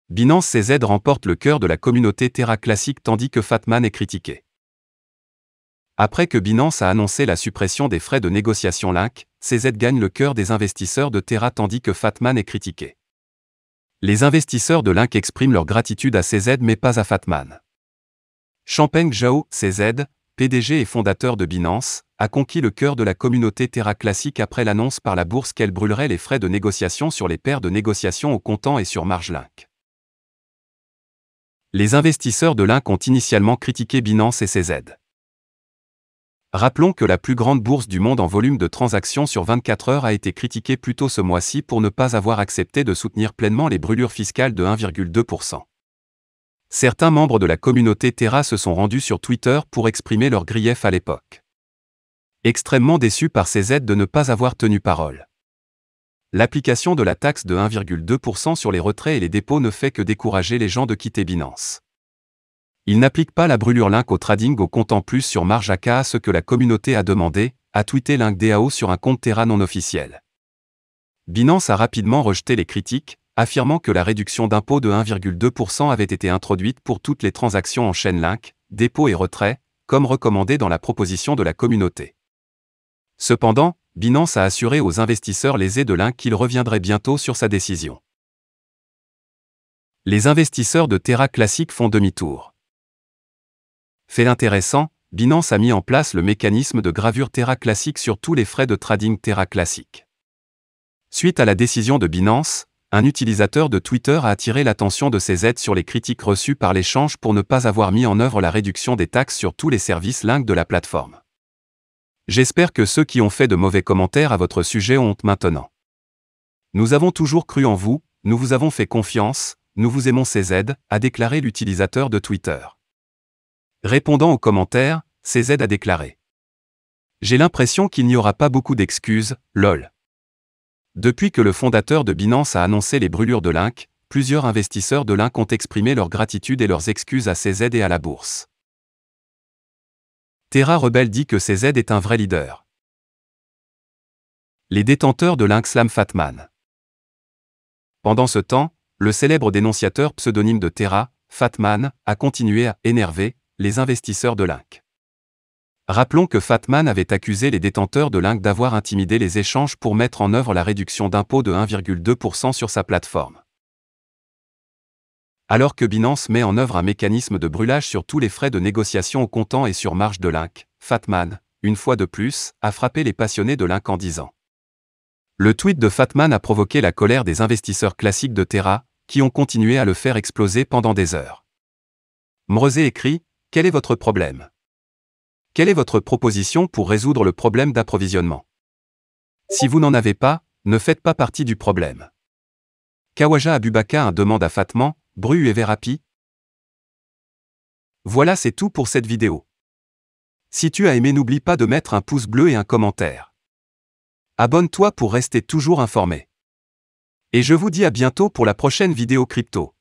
Binance CZ remporte le cœur de la communauté Terra classique tandis que Fatman est critiqué. Après que Binance a annoncé la suppression des frais de négociation Link, CZ gagne le cœur des investisseurs de Terra tandis que Fatman est critiqué. Les investisseurs de Link expriment leur gratitude à CZ mais pas à Fatman. Changpeng Zhao, CZ, PDG et fondateur de Binance, a conquis le cœur de la communauté Terra classique après l'annonce par la bourse qu'elle brûlerait les frais de négociation sur les paires de négociation au comptant et sur marge Link. Les investisseurs de Link ont initialement critiqué Binance et CZ. Rappelons que la plus grande bourse du monde en volume de transactions sur 24 heures a été critiquée plus tôt ce mois-ci pour ne pas avoir accepté de soutenir pleinement les brûlures fiscales de 1,2%. Certains membres de la communauté Terra se sont rendus sur Twitter pour exprimer leur grief à l'époque. Extrêmement déçus par CZ de ne pas avoir tenu parole. L'application de la taxe de 1,2% sur les retraits et les dépôts ne fait que décourager les gens de quitter Binance. Il n'applique pas la brûlure Link au trading au comptant plus sur marge aka ce que la communauté a demandé, a tweeté Link DAO sur un compte Terra non officiel. Binance a rapidement rejeté les critiques, affirmant que la réduction d'impôt de 1,2% avait été introduite pour toutes les transactions en chaîne Link, dépôt et retrait, comme recommandé dans la proposition de la communauté. Cependant, Binance a assuré aux investisseurs lésés de Link qu'il reviendrait bientôt sur sa décision. Les investisseurs de Terra classique font demi-tour. Fait intéressant, Binance a mis en place le mécanisme de gravure Terra classique sur tous les frais de trading Terra classique. Suite à la décision de Binance, un utilisateur de Twitter a attiré l'attention de CZ sur les critiques reçues par l'échange pour ne pas avoir mis en œuvre la réduction des taxes sur tous les services Link de la plateforme. J'espère que ceux qui ont fait de mauvais commentaires à votre sujet ont honte maintenant. Nous avons toujours cru en vous, nous vous avons fait confiance, nous vous aimons CZ, a déclaré l'utilisateur de Twitter. Répondant aux commentaires, CZ a déclaré: j'ai l'impression qu'il n'y aura pas beaucoup d'excuses, lol. Depuis que le fondateur de Binance a annoncé les brûlures de Link, plusieurs investisseurs de Link ont exprimé leur gratitude et leurs excuses à CZ et à la bourse. Terra Rebelle dit que CZ est un vrai leader. Les détenteurs de Link slam Fatman. Pendant ce temps, le célèbre dénonciateur pseudonyme de Terra, Fatman, a continué à énerver les investisseurs de Link. Rappelons que Fatman avait accusé les détenteurs de Link d'avoir intimidé les échanges pour mettre en œuvre la réduction d'impôt de 1,2% sur sa plateforme. Alors que Binance met en œuvre un mécanisme de brûlage sur tous les frais de négociation au comptant et sur marge de Link, Fatman, une fois de plus, a frappé les passionnés de Link en disant: le tweet de Fatman a provoqué la colère des investisseurs classiques de Terra, qui ont continué à le faire exploser pendant des heures. Mrozé écrit: quel est votre problème? Quelle est votre proposition pour résoudre le problème d'approvisionnement? Si vous n'en avez pas, ne faites pas partie du problème. Kawaja Abubakar demande à Fatman: Bru et Verapi? Voilà, c'est tout pour cette vidéo. Si tu as aimé, n'oublie pas de mettre un pouce bleu et un commentaire. Abonne-toi pour rester toujours informé. Et je vous dis à bientôt pour la prochaine vidéo crypto.